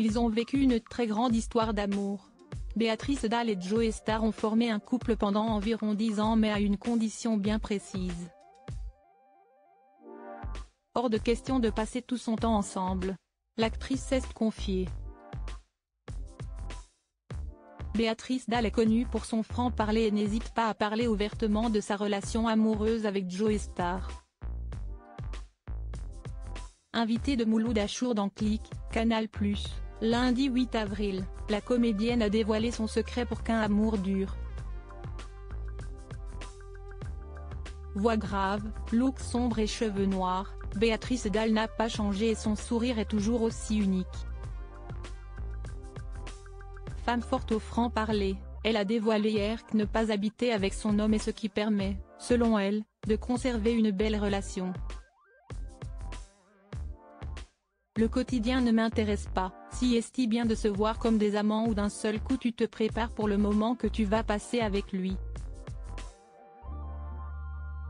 Ils ont vécu une très grande histoire d'amour. Béatrice Dalle et Joe Starr ont formé un couple pendant environ 10 ans mais à une condition bien précise. Hors de question de passer tout son temps ensemble. L'actrice s'est confiée. Béatrice Dalle est connue pour son franc-parler et n'hésite pas à parler ouvertement de sa relation amoureuse avec Joe Starr. Invitée de Mouloud Achour dans Click, Canal+, lundi 8 avril, la comédienne a dévoilé son secret pour qu'un amour dure. Voix grave, look sombre et cheveux noirs, Béatrice Dalle n'a pas changé et son sourire est toujours aussi unique. Femme forte au franc-parler, elle a dévoilé hier ne pas habiter avec son homme et ce qui permet, selon elle, de conserver une belle relation. Le quotidien ne m'intéresse pas, si est bien de se voir comme des amants ou d'un seul coup tu te prépares pour le moment que tu vas passer avec lui.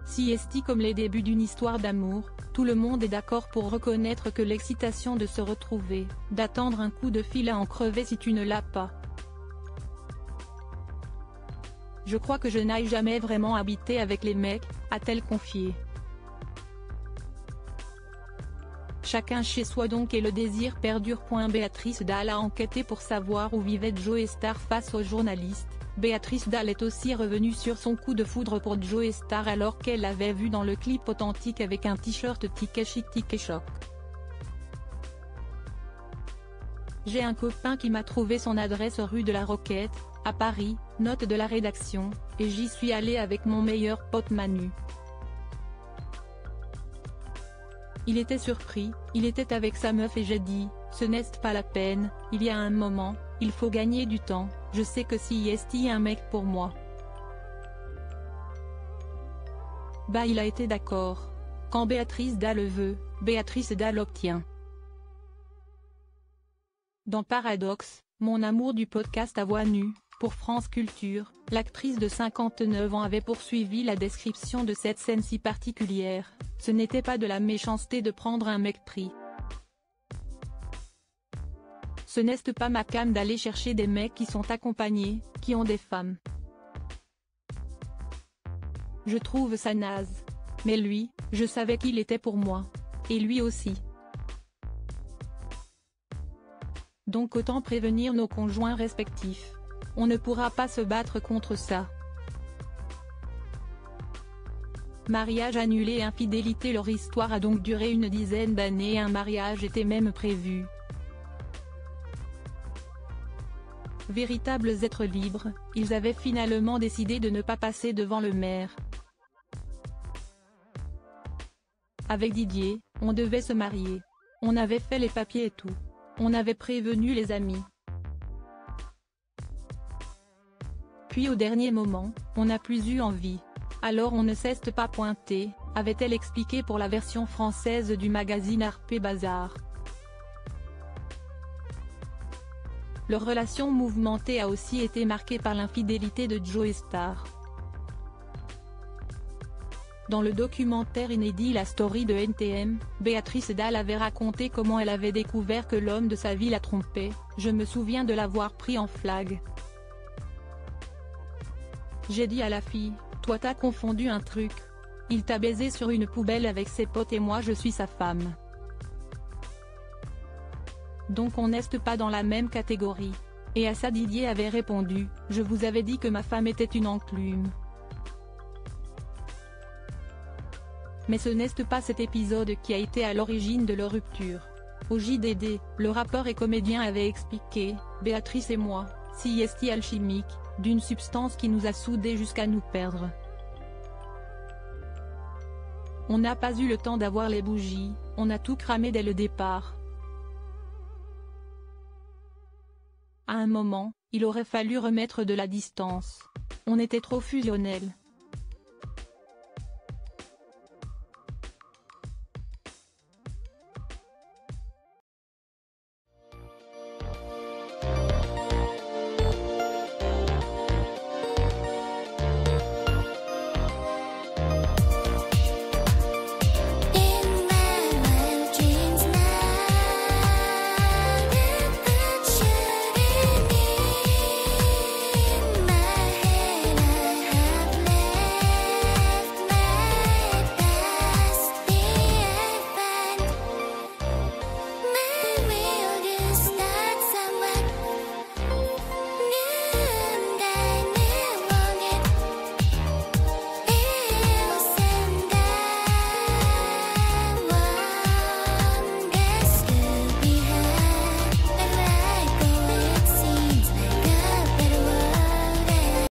Si est comme les débuts d'une histoire d'amour, tout le monde est d'accord pour reconnaître que l'excitation de se retrouver, d'attendre un coup de fil à en crever si tu ne l'as pas. Je crois que je n'aille jamais vraiment habiter avec les mecs, a-t-elle confié. Chacun chez soi donc et le désir perdure. Béatrice Dalle a enquêté pour savoir où vivait Joe Starr face aux journalistes. Béatrice Dalle est aussi revenue sur son coup de foudre pour Joe Starr alors qu'elle l'avait vu dans le clip authentique avec un t-shirt Ticket Chic Ticket Choc. J'ai un copain qui m'a trouvé son adresse rue de la Roquette, à Paris, note de la rédaction, et j'y suis allée avec mon meilleur pote Manu. Il était surpris, il était avec sa meuf et j'ai dit, ce n'est pas la peine, il y a un moment, il faut gagner du temps, je sais que si est un mec pour moi. Bah il a été d'accord. Quand Béatrice Dalle veut, Béatrice Dalle obtient. Dans Paradoxe, mon amour du podcast à voix nue, pour France Culture, l'actrice de 59 ans avait poursuivi la description de cette scène si particulière, ce n'était pas de la méchanceté de prendre un mec pris. Ce n'est pas ma came d'aller chercher des mecs qui sont accompagnés, qui ont des femmes. Je trouve ça naze. Mais lui, je savais qu'il était pour moi. Et lui aussi. Donc autant prévenir nos conjoints respectifs. On ne pourra pas se battre contre ça. Mariage annulé et infidélité. Leur histoire a donc duré une dizaine d'années et un mariage était même prévu. Véritables êtres libres, ils avaient finalement décidé de ne pas passer devant le maire. Avec Didier, on devait se marier. On avait fait les papiers et tout. On avait prévenu les amis. Puis au dernier moment, on n'a plus eu envie. Alors on ne s'est pas pointé, avait-elle expliqué pour la version française du magazine Harper Bazaar. Leur relation mouvementée a aussi été marquée par l'infidélité de Joe Starr. Dans le documentaire inédit La Story de NTM, Béatrice Dalle avait raconté comment elle avait découvert que l'homme de sa vie la trompait. Je me souviens de l'avoir pris en flag. J'ai dit à la fille, toi t'as confondu un truc. Il t'a baisé sur une poubelle avec ses potes et moi je suis sa femme. Donc on n'est pas dans la même catégorie. Et à ça Didier avait répondu, je vous avais dit que ma femme était une enclume. Mais ce n'est pas cet épisode qui a été à l'origine de leur rupture. Au JDD, le rappeur et comédien avait expliqué, Béatrice et moi, si est alchimique, d'une substance qui nous a soudés jusqu'à nous perdre. On n'a pas eu le temps d'avoir les bougies, on a tout cramé dès le départ. À un moment, il aurait fallu remettre de la distance. On était trop fusionnels.